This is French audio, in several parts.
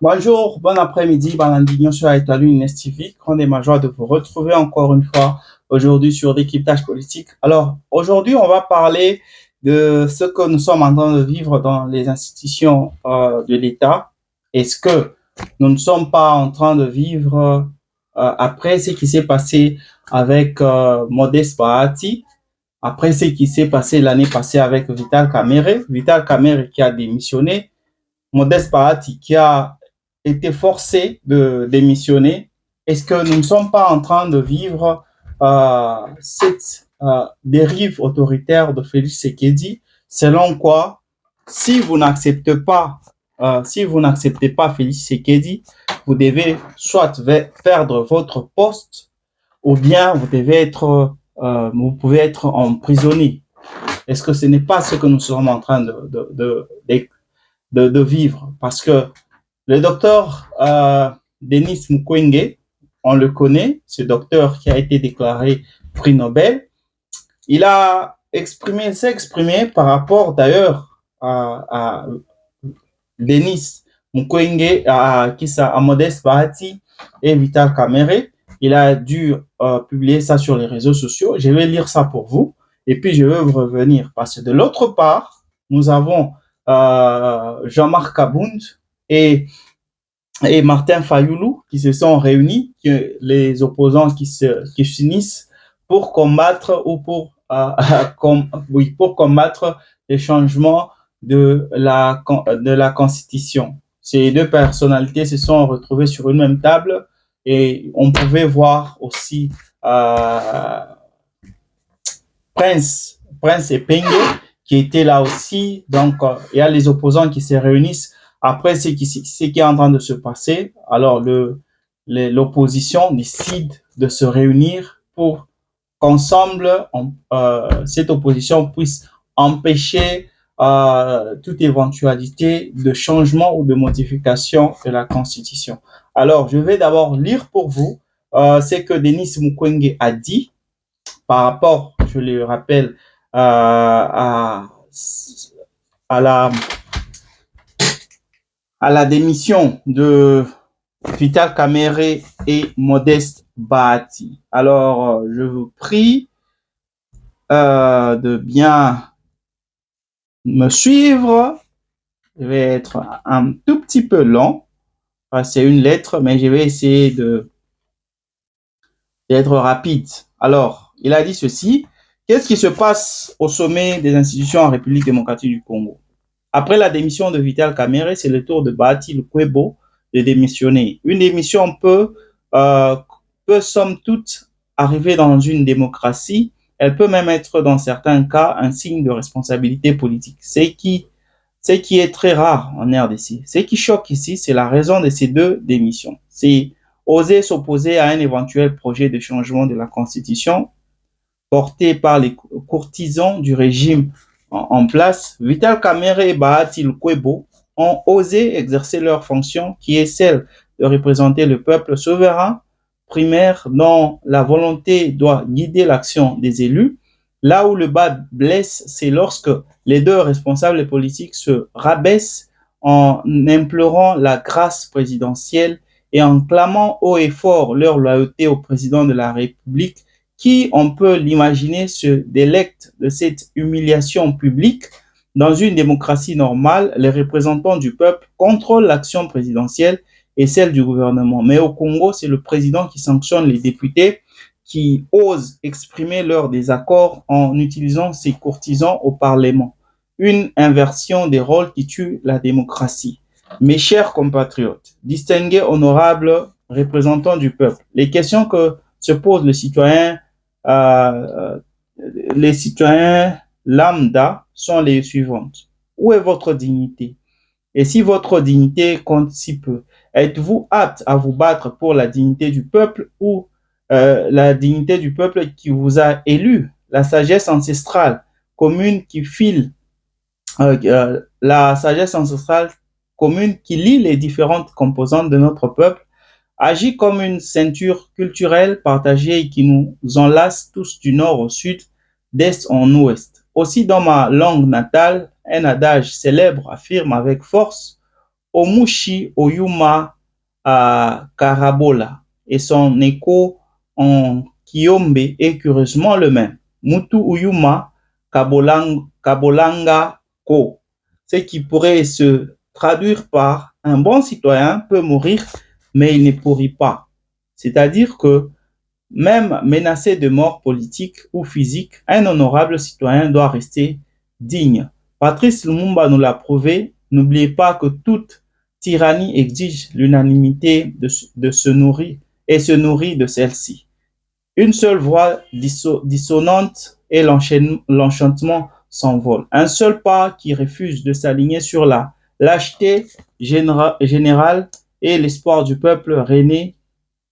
Bonjour, bon après-midi, Balandino sur Aïtalou Inès TV. Grande et ma joie de vous retrouver encore une fois aujourd'hui sur Décryptage politique. Alors, aujourd'hui, on va parler de ce que nous sommes en train de vivre dans les institutions de l'État. Est-ce que nous ne sommes pas en train de vivre, après ce qui s'est passé avec Modeste Bahati, après ce qui s'est passé l'année passée avec Vital Kamerhe qui a démissionné, Modeste Bahati qui a été forcé de démissionner, est-ce que nous ne sommes pas en train de vivre cette dérive autoritaire de Félix Tshisekedi, selon quoi, si vous n'acceptez pas, Félix Tshisekedi, vous devez soit perdre votre poste, ou bien vous pouvez être emprisonné. Est-ce que ce n'est pas ce que nous sommes en train de vivre? Parce que le docteur Denis Mukwege, on le connaît, ce docteur qui a été déclaré prix Nobel, il s'est exprimé par rapport d'ailleurs à Denis Mukwege, à Modeste Bahati et Vital Kamerhe. Il a dû publier ça sur les réseaux sociaux. Je vais lire ça pour vous et puis je vais vous revenir. Parce que de l'autre part, nous avons Jean-Marc Abound et Martin Fayoulou qui se sont réunis, les opposants qui s'unissent pour combattre ou pour combattre les changements de la Constitution. Ces deux personnalités se sont retrouvées sur une même table et on pouvait voir aussi Prince Epenge qui était là aussi. Donc, il y a les opposants qui se réunissent après ce qui est en train de se passer. Alors, l'opposition décide de se réunir pour qu'ensemble, cette opposition puisse empêcher toute éventualité de changement ou de modification de la Constitution. Alors, je vais d'abord lire pour vous ce que Denis Mukwege a dit par rapport, je le rappelle, à la démission de Vital Kamerhe et Modeste Bahati. Alors, je vous prie de bien me suivre. Je vais être un tout petit peu long. C'est une lettre, mais je vais essayer d'être rapide. Alors, il a dit ceci. Qu'est-ce qui se passe au sommet des institutions en République démocratique du Congo? Après la démission de Vital Kamerhe, c'est le tour de Bahati Lukwebo de démissionner. Une démission peut somme toute arriver dans une démocratie. Elle peut même être, dans certains cas, un signe de responsabilité politique. Ce qui est très rare en RDC. Ce qui choque ici, c'est la raison de ces deux démissions. C'est oser s'opposer à un éventuel projet de changement de la Constitution porté par les courtisans du régime en place. Vital Kamerhe et Bahati Lukwebo ont osé exercer leur fonction qui est celle de représenter le peuple souverain primaire dont la volonté doit guider l'action des élus. Là où le bas blesse, c'est lorsque les deux responsables politiques se rabaissent en implorant la grâce présidentielle et en clamant haut et fort leur loyauté au président de la République qui, on peut l'imaginer, se délecte de cette humiliation publique. Dans une démocratie normale, les représentants du peuple contrôlent l'action présidentielle et celle du gouvernement. Mais au Congo, c'est le président qui sanctionne les députés qui osent exprimer leur désaccord en utilisant ses courtisans au Parlement. Une inversion des rôles qui tue la démocratie. Mes chers compatriotes, distingués honorables représentants du peuple, les questions que se posent les citoyens lambda sont les suivantes. Où est votre dignité? Et si votre dignité compte si peu, Êtes-vous apte à vous battre pour la dignité du peuple ou la dignité du peuple qui vous a élu, la sagesse ancestrale commune qui file, la sagesse ancestrale commune qui lie les différentes composantes de notre peuple, agit comme une ceinture culturelle partagée et qui nous enlace tous du nord au sud, d'est en ouest. Aussi, dans ma langue natale, un adage célèbre affirme avec force Omushi Oyuma à Karabola et son écho en Kiombe est curieusement le même. Mutu Uyuma Kabolanga Ko. Ce qui pourrait se traduire par un bon citoyen peut mourir, mais il ne pourrit pas. C'est-à-dire que même menacé de mort politique ou physique, un honorable citoyen doit rester digne. Patrice Lumumba nous l'a prouvé. N'oubliez pas que toute tyrannie exige l'unanimité de se nourrir et se nourrit de celle-ci. Une seule voix dissonante et l'enchantement s'envole. Un seul pas qui refuse de s'aligner sur la lâcheté générale et l'espoir du peuple rené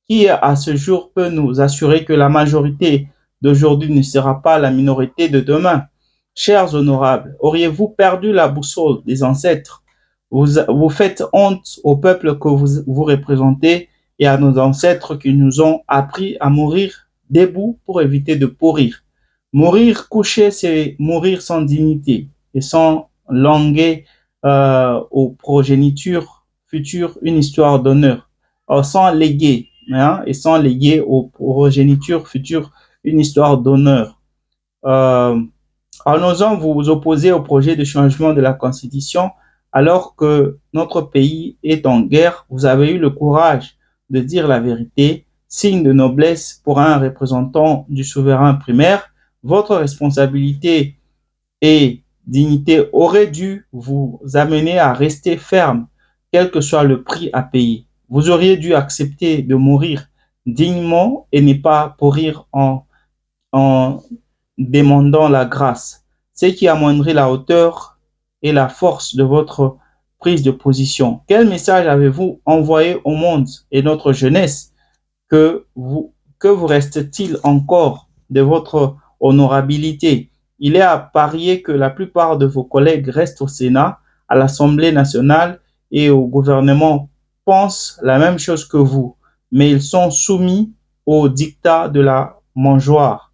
qui à ce jour peut nous assurer que la majorité d'aujourd'hui ne sera pas la minorité de demain. Chers honorables, auriez-vous perdu la boussole des ancêtres? Vous faites honte au peuple que vous représentez et à nos ancêtres qui nous ont appris à mourir debout pour éviter de pourrir. Mourir couché, c'est mourir sans dignité et sans languer aux progénitures futures une histoire d'honneur, sans léguer et sans léguer aux progénitures futures une histoire d'honneur. En osant vous opposer au projet de changement de la Constitution, alors que notre pays est en guerre, vous avez eu le courage de dire la vérité, signe de noblesse pour un représentant du souverain primaire. Votre responsabilité et dignité auraient dû vous amener à rester ferme, quel que soit le prix à payer. Vous auriez dû accepter de mourir dignement et ne pas pourrir en demandant la grâce, ce qui amoindrit la hauteur et la force de votre prise de position. Quel message avez-vous envoyé au monde et notre jeunesse? Que vous reste-t-il encore de votre honorabilité? Il est à parier que la plupart de vos collègues restent au Sénat, à l'Assemblée nationale et au gouvernement pensent la même chose que vous, mais ils sont soumis au dictat de la mangeoire.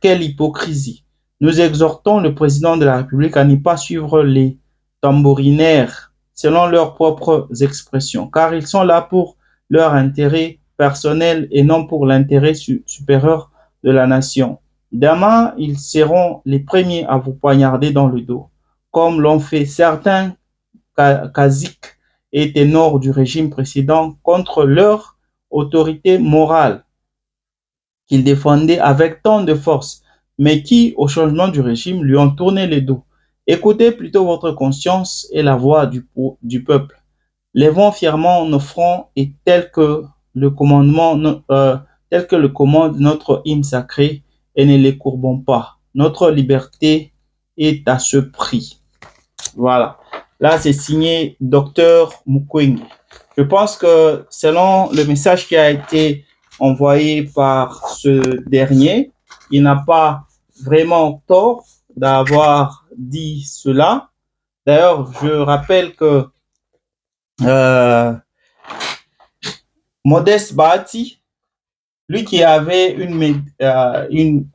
Quelle hypocrisie! Nous exhortons le président de la République à ne pas suivre les tambourinaires selon leurs propres expressions, car ils sont là pour leur intérêt personnel et non pour l'intérêt supérieur de la nation. Demain, ils seront les premiers à vous poignarder dans le dos, comme l'ont fait certains caciques et ténors du régime précédent contre leur autorité morale qu'ils défendaient avec tant de force, mais qui, au changement du régime, lui ont tourné le dos. Écoutez plutôt votre conscience et la voix du peuple. Lèvons fièrement nos fronts et tel que le commande notre hymne sacré et ne les courbons pas. Notre liberté est à ce prix. Voilà. Là, c'est signé Dr Mukwege. Je pense que selon le message qui a été envoyé par ce dernier, il n'a pas vraiment tort d'avoir dit cela. D'ailleurs, je rappelle que Modeste Bahati, lui qui avait une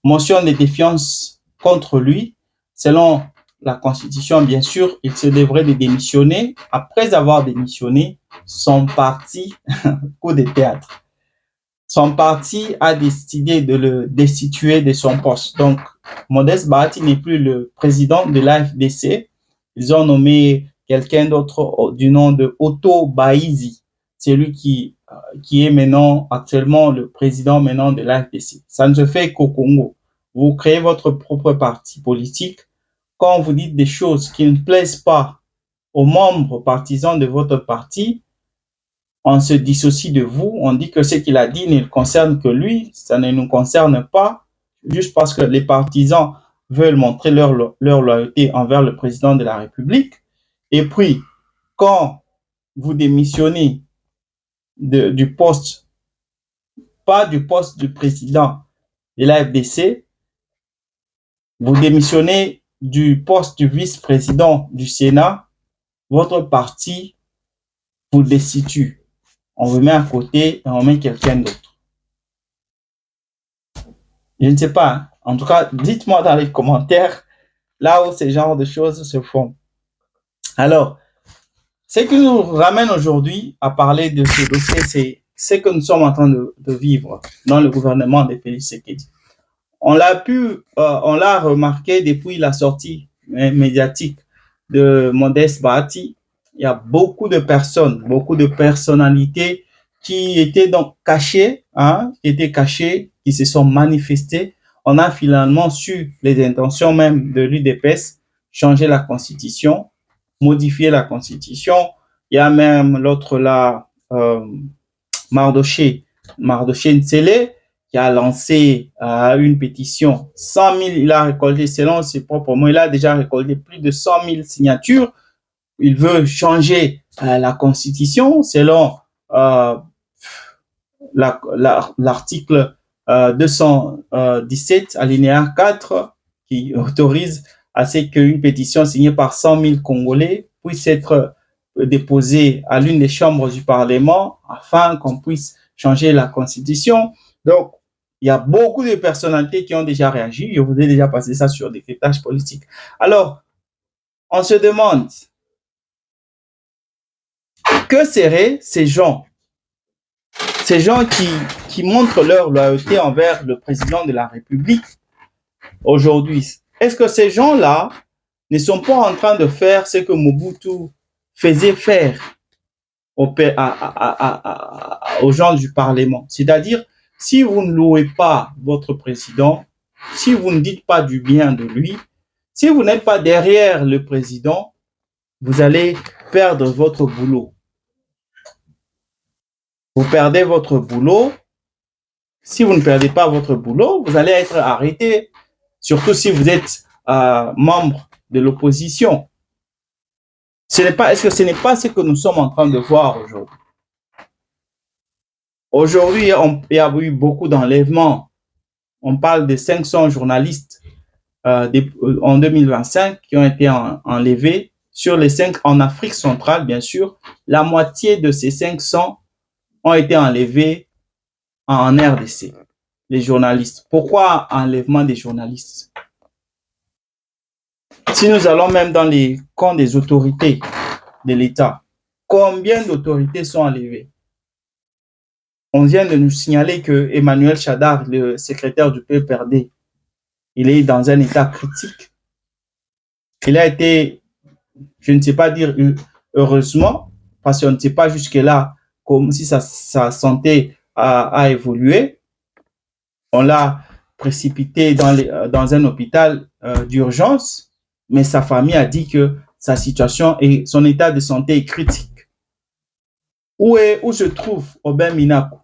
motion de défiance contre lui, selon la Constitution, bien sûr, il se devrait de démissionner. Après avoir démissionné, son parti, coup de théâtre, son parti a décidé de le destituer de son poste. Donc, Modeste Bahati n'est plus le président de l'AFDC. Ils ont nommé quelqu'un d'autre du nom de Otto Baizi. C'est lui qui est maintenant, actuellement, le président maintenant de l'AFDC. Ça ne se fait qu'au Congo. Vous créez votre propre parti politique. Quand vous dites des choses qui ne plaisent pas aux membres partisans de votre parti, on se dissocie de vous, on dit que ce qu'il a dit ne concerne que lui, ça ne nous concerne pas, juste parce que les partisans veulent montrer leur loyauté envers le président de la République. Et puis, quand vous démissionnez du poste, pas du poste du président de la FDC, vous démissionnez du poste du vice-président du Sénat, votre parti vous destitue. On vous met à côté et on met quelqu'un d'autre. Je ne sais pas. En tout cas, dites-moi dans les commentaires là où ces genres de choses se font. Alors, ce qui nous ramène aujourd'hui à parler de ce dossier, c'est ce que nous sommes en train de vivre dans le gouvernement de Félix Tshisekedi. On l'a remarqué depuis la sortie médiatique de Modeste Bahati. Il y a beaucoup de personnes, beaucoup de personnalités qui étaient donc cachées, qui se sont manifestées. On a finalement su les intentions même de l'UDPS, changer la constitution, modifier la constitution. Il y a même l'autre là, Mardoché Ntsele, qui a lancé une pétition. 100 000, il a récolté, selon ses propres mots, il a déjà récolté plus de 100 000 signatures. Il veut changer la constitution selon l'article 217, alinéa 4, qui autorise à ce qu'une pétition signée par 100 000 Congolais puisse être déposée à l'une des chambres du Parlement afin qu'on puisse changer la constitution. Donc, il y a beaucoup de personnalités qui ont déjà réagi. Je vous ai déjà passé ça sur décryptage politique. Alors, on se demande, que seraient ces gens qui montrent leur loyauté envers le président de la République aujourd'hui? Est-ce que ces gens-là ne sont pas en train de faire ce que Mobutu faisait faire aux gens du Parlement? C'est-à-dire, si vous ne louez pas votre président, si vous ne dites pas du bien de lui, si vous n'êtes pas derrière le président, vous allez perdre votre boulot. Vous perdez votre boulot. Si vous ne perdez pas votre boulot, vous allez être arrêté, surtout si vous êtes membre de l'opposition. Est-ce que ce n'est pas ce que nous sommes en train de voir aujourd'hui? Aujourd'hui, il y a eu beaucoup d'enlèvements. On parle de 500 journalistes en 2025 qui ont été enlevés. Sur les 5 en Afrique centrale, bien sûr, la moitié de ces 500 ont été enlevés en RDC, les journalistes. Pourquoi enlèvement des journalistes? Si nous allons même dans les camps des autorités de l'État, combien d'autorités sont enlevées? On vient de nous signaler que Emmanuel Chadar, le secrétaire du PPRD, il est dans un état critique. Il a été, je ne sais pas dire heureusement, parce qu'on ne sait pas jusque-là comme si sa santé a évolué. On l'a précipité dans un hôpital d'urgence, mais sa famille a dit que sa situation et son état de santé est critique. Où se trouve Aubin Minaku?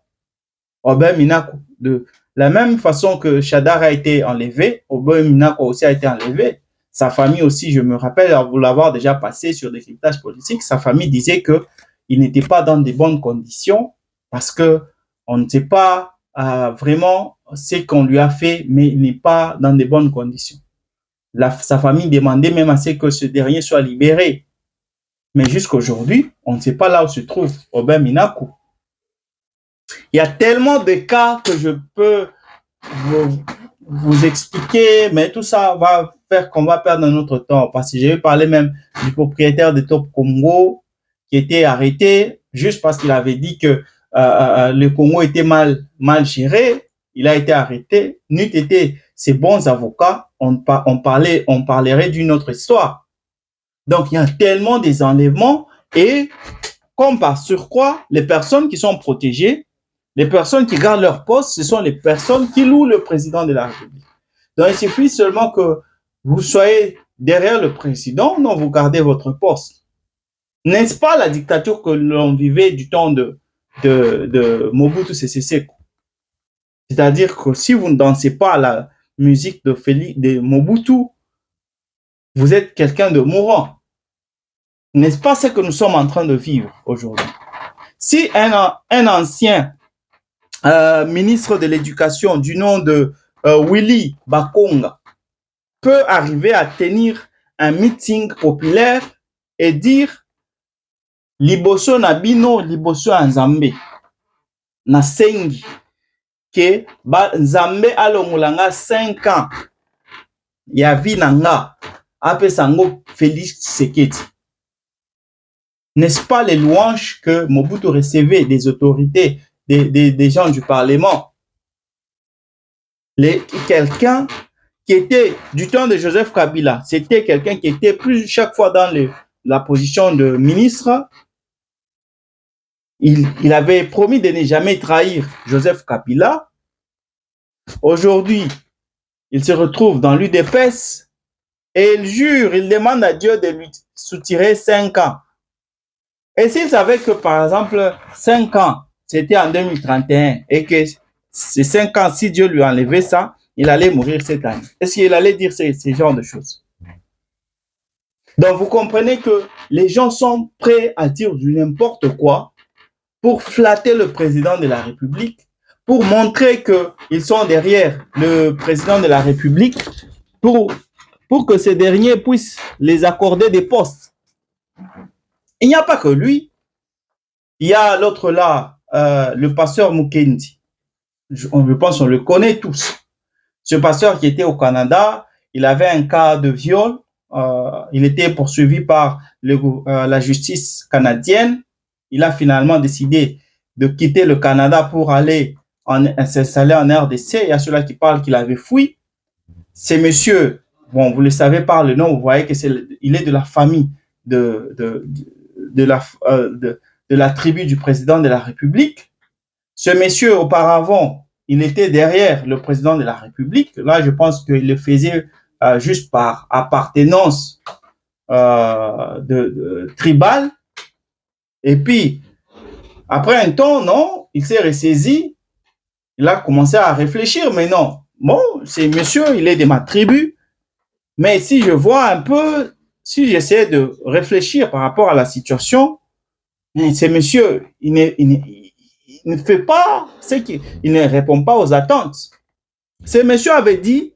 Aubin Minaku, de la même façon que Chadar a été enlevé, Aubin Minaku aussi a été enlevé. Sa famille aussi, je me rappelle, vous l'avoir déjà passé sur des cryptages politiques, sa famille disait qu'il n'était pas dans de bonnes conditions parce qu'on ne sait pas vraiment ce qu'on lui a fait, mais il n'est pas dans de bonnes conditions. Sa famille demandait même à ce que ce dernier soit libéré. Mais jusqu'aujourd'hui, on ne sait pas là où se trouve Aubin Minaku. Il y a tellement de cas que je peux vous expliquer, mais tout ça va faire qu'on va perdre notre temps. Parce que j'ai parlé même du propriétaire de Top Congo qui était arrêté juste parce qu'il avait dit que le Congo était mal géré. Il a été arrêté. N'eût été ses bons avocats, on parlerait d'une autre histoire. Donc, il y a tellement des enlèvements et comme par surcroît, les personnes qui sont protégées, les personnes qui gardent leur poste, ce sont les personnes qui louent le président de la République. Donc, il suffit seulement que vous soyez derrière le président, non, vous gardez votre poste. N'est-ce pas la dictature que l'on vivait du temps de Mobutu Sese Seko? C'est-à-dire que si vous ne dansez pas la musique de Mobutu, vous êtes quelqu'un de mourant. N'est-ce pas ce que nous sommes en train de vivre aujourd'hui? Si un ancien ministre de l'Éducation du nom de Willy Bakonga peut arriver à tenir un meeting populaire et dire liboso na bino, liboso ya Nzambe, na sengi ke ba Nzambe alongolanga 5 ans ya vie na nga apesa ngo Félix Tshisekedi. N'est-ce pas les louanges que Mobutu recevait des autorités, des gens du Parlement? Quelqu'un qui était du temps de Joseph Kabila, c'était quelqu'un qui était plus chaque fois dans la position de ministre. Il avait promis de ne jamais trahir Joseph Kabila. Aujourd'hui, il se retrouve dans l'UDPS et il jure, il demande à Dieu de lui soutirer 5 ans. Et s'il savait que, par exemple, 5 ans, c'était en 2031 et que ces 5 ans, si Dieu lui enlevait ça, il allait mourir cette année. Est-ce qu'il allait dire ces genres de choses? Donc, vous comprenez que les gens sont prêts à dire du n'importe quoi pour flatter le président de la République, pour montrer qu'ils sont derrière le président de la République, pour que ces derniers puissent les accorder des postes. Il n'y a pas que lui. Il y a l'autre là, le pasteur Mukendi. Je pense qu'on le connaît tous. Ce pasteur qui était au Canada, il avait un cas de viol. Il était poursuivi par la justice canadienne. Il a finalement décidé de quitter le Canada pour aller s'installer en RDC. Il y a ceux-là qui parlent qu'il avait fui. C'est monsieur, bon, vous le savez par le nom, vous voyez que il est de la famille de la tribu du président de la République. Ce monsieur, auparavant, il était derrière le président de la République. Là, je pense qu'il le faisait juste par appartenance tribale. Et puis, après un temps, non, il s'est ressaisi. Il a commencé à réfléchir, mais non. Bon, c'est monsieur, il est de ma tribu. Mais si je vois un peu, si j'essaie de réfléchir par rapport à la situation, c'est monsieur, il ne fait pas il ne répond pas aux attentes. Ce monsieur avait dit,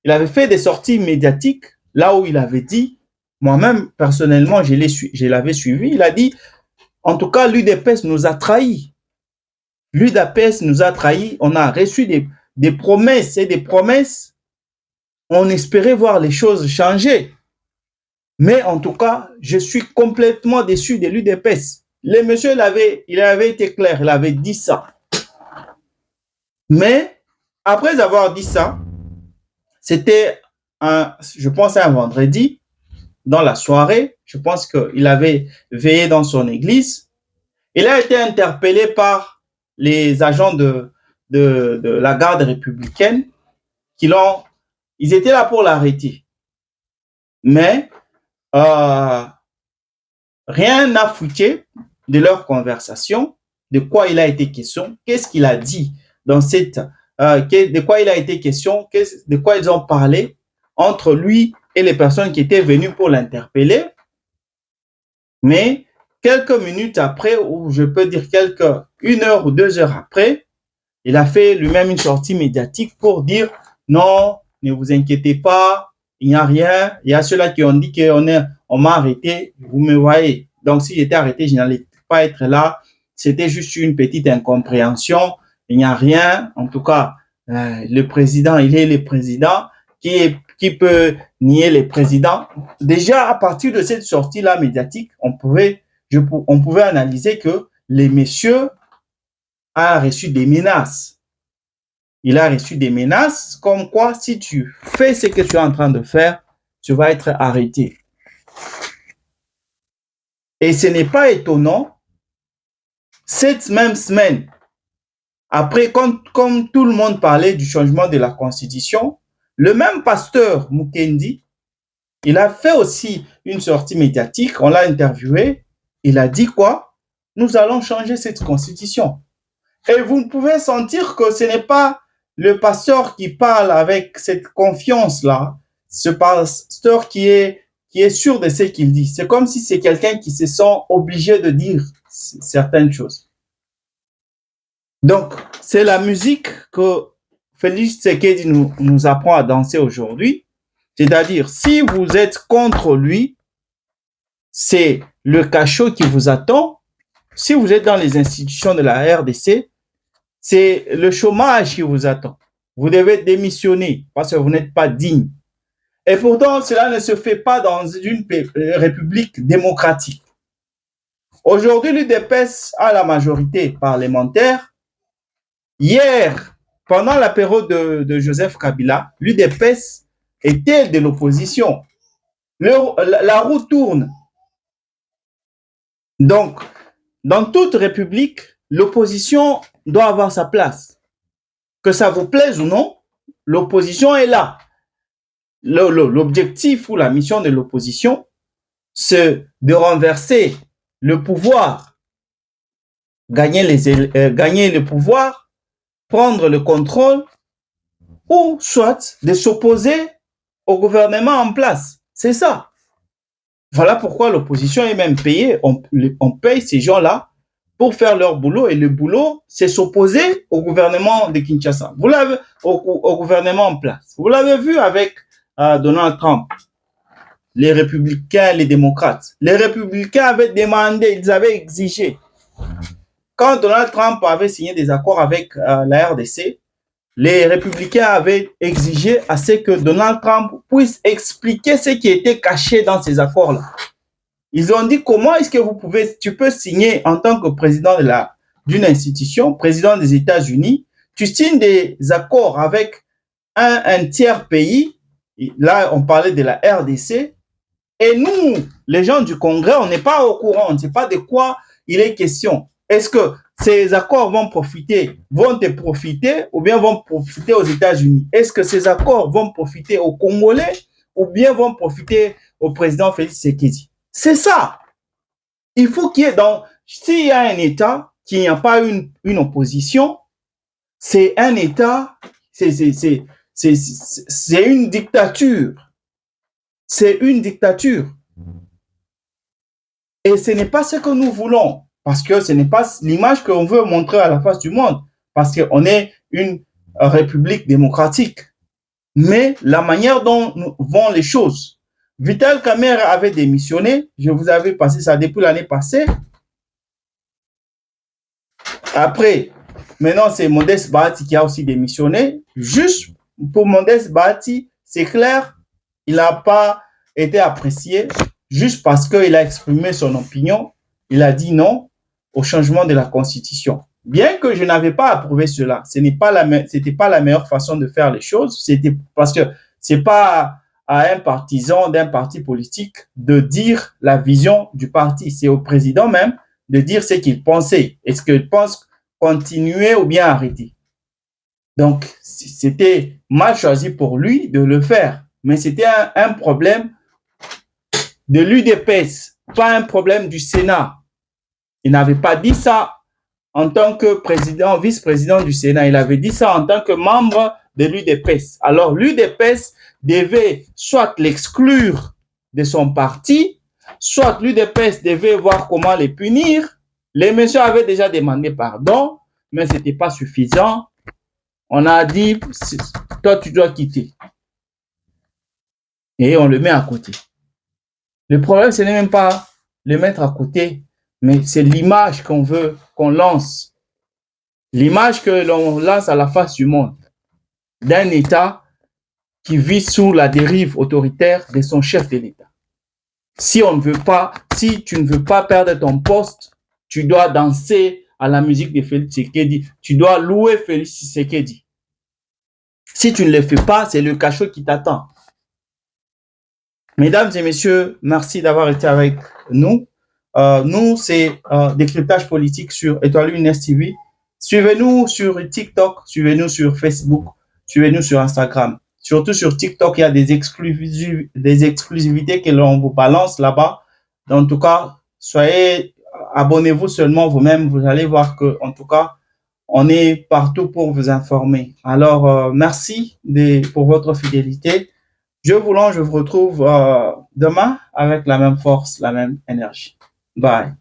il avait fait des sorties médiatiques là où il avait dit, moi-même personnellement je l'avais suivi, il a dit, en tout cas l'UDPS nous a trahis. L'UDPS nous a trahis, on a reçu des promesses et des promesses, on espérait voir les choses changer. Mais en tout cas, je suis complètement déçu de l'UDPS. Le monsieur, il avait été clair, il avait dit ça. Mais après avoir dit ça, c'était je pense un vendredi, dans la soirée, je pense qu'il avait veillé dans son église. Il a été interpellé par les agents de la garde républicaine ils étaient là pour l'arrêter. Mais rien n'a fuité de leur conversation, de quoi il a été question, qu'est-ce qu'il a dit dans de quoi il a été question, de quoi ils ont parlé entre lui et les personnes qui étaient venues pour l'interpeller. Mais quelques minutes après, ou je peux dire 1 heure ou 2 heures après, il a fait lui-même une sortie médiatique pour dire non, ne vous inquiétez pas, il n'y a rien. Il y a ceux-là qui ont dit qu'on m'a arrêté, vous me voyez. Donc, si j'étais arrêté, je n'allais pas être là. C'était juste une petite incompréhension. Il n'y a rien. En tout cas, le président, il est le président. Qui peut nier les présidents? Déjà, à partir de cette sortie-là médiatique, on pouvait analyser que les messieurs a reçu des menaces. Il a reçu des menaces comme quoi si tu fais ce que tu es en train de faire, tu vas être arrêté. Et ce n'est pas étonnant, cette même semaine, après, comme tout le monde parlait du changement de la Constitution, le même pasteur Mukendi, il a fait aussi une sortie médiatique, on l'a interviewé, il a dit quoi? Nous allons changer cette Constitution. Et vous pouvez sentir que ce n'est pas le pasteur qui parle avec cette confiance-là, ce pasteur qui qui est sûr de ce qu'il dit. C'est comme si c'est quelqu'un qui se sent obligé de dire certaines choses. Donc, c'est la musique que Félix Tshisekedi nous apprend à danser aujourd'hui. C'est-à-dire, si vous êtes contre lui, c'est le cachot qui vous attend. Si vous êtes dans les institutions de la RDC, c'est le chômage qui vous attend. Vous devez démissionner parce que vous n'êtes pas digne. Et pourtant, cela ne se fait pas dans une république démocratique. Aujourd'hui, l'UDPS a la majorité parlementaire. Hier, pendant la période de Joseph Kabila, l'UDPS était de l'opposition. La roue tourne. Donc, dans toute république, l'opposition doit avoir sa place. Que ça vous plaise ou non, l'opposition est là. L'objectif ou la mission de l'opposition, c'est de renverser le pouvoir, gagner le pouvoir, prendre le contrôle, ou soit de s'opposer au gouvernement en place. C'est ça. Voilà pourquoi l'opposition est même payée. On paye ces gens-là pour faire leur boulot. Et le boulot, c'est s'opposer au gouvernement de Kinshasa. Vous l'avez au gouvernement en place. Vous l'avez vu avec Donald Trump, les républicains, les démocrates. Les républicains avaient demandé, ils avaient exigé. Quand Donald Trump avait signé des accords avec la RDC, les républicains avaient exigé à ce que Donald Trump puisse expliquer ce qui était caché dans ces accords-là. Ils ont dit comment est-ce que tu peux signer en tant que président d'une institution, président des États-Unis, tu signes des accords avec un tiers pays, là on parlait de la RDC, et nous, les gens du Congrès, on n'est pas au courant, on ne sait pas de quoi il est question. Est-ce que ces accords vont te profiter ou bien vont profiter aux États-Unis? Est-ce que ces accords vont profiter aux Congolais ou bien vont profiter au président Félix Tshisekedi? C'est ça. Il faut qu'il y ait s'il y a un État qui n'y a pas une opposition, c'est un État, c'est une dictature. C'est une dictature. Et ce n'est pas ce que nous voulons. Parce que ce n'est pas l'image qu'on veut montrer à la face du monde, parce qu'on est une république démocratique. Mais la manière dont vont les choses. Vital Kamerhe avait démissionné, je vous avais passé ça depuis l'année passée. Après, maintenant c'est Modeste Bahati qui a aussi démissionné. Juste pour Modeste Bahati, c'est clair, il n'a pas été apprécié, juste parce qu'il a exprimé son opinion, il a dit non au changement de la Constitution. Bien que je n'avais pas approuvé cela, c'était pas la meilleure façon de faire les choses, c'était parce que c'est pas à un partisan d'un parti politique de dire la vision du parti, c'est au président même de dire ce qu'il pensait. Est-ce qu'il pense continuer ou bien arrêter? Donc, c'était mal choisi pour lui de le faire, mais c'était un problème de l'UDPS, pas un problème du Sénat. Il n'avait pas dit ça en tant que président, vice-président du Sénat. Il avait dit ça en tant que membre de l'UDPS. Alors, l'UDPS devait soit l'exclure de son parti, soit l'UDPS devait voir comment les punir. Les messieurs avaient déjà demandé pardon, mais ce n'était pas suffisant. On a dit, toi, tu dois quitter. Et on le met à côté. Le problème, ce n'est même pas le mettre à côté, mais c'est l'image qu'on veut qu'on lance. L'image que l'on lance à la face du monde d'un État qui vit sous la dérive autoritaire de son chef de l'État. Si tu ne veux pas perdre ton poste, tu dois danser à la musique de Félix Tshisekedi. Tu dois louer Félix Tshisekedi. Si tu ne le fais pas, c'est le cachot qui t'attend. Mesdames et messieurs, merci d'avoir été avec nous. Nous, c'est Décryptage politique sur Étoile Lunes TV. Suivez-nous sur TikTok, suivez-nous sur Facebook, suivez-nous sur Instagram. Surtout sur TikTok, il y a des exclusivités que l'on vous balance là-bas. En tout cas, abonnez-vous seulement vous-même. Vous allez voir que, en tout cas, on est partout pour vous informer. Alors, merci pour votre fidélité. Je vous retrouve demain avec la même force, la même énergie. Bye.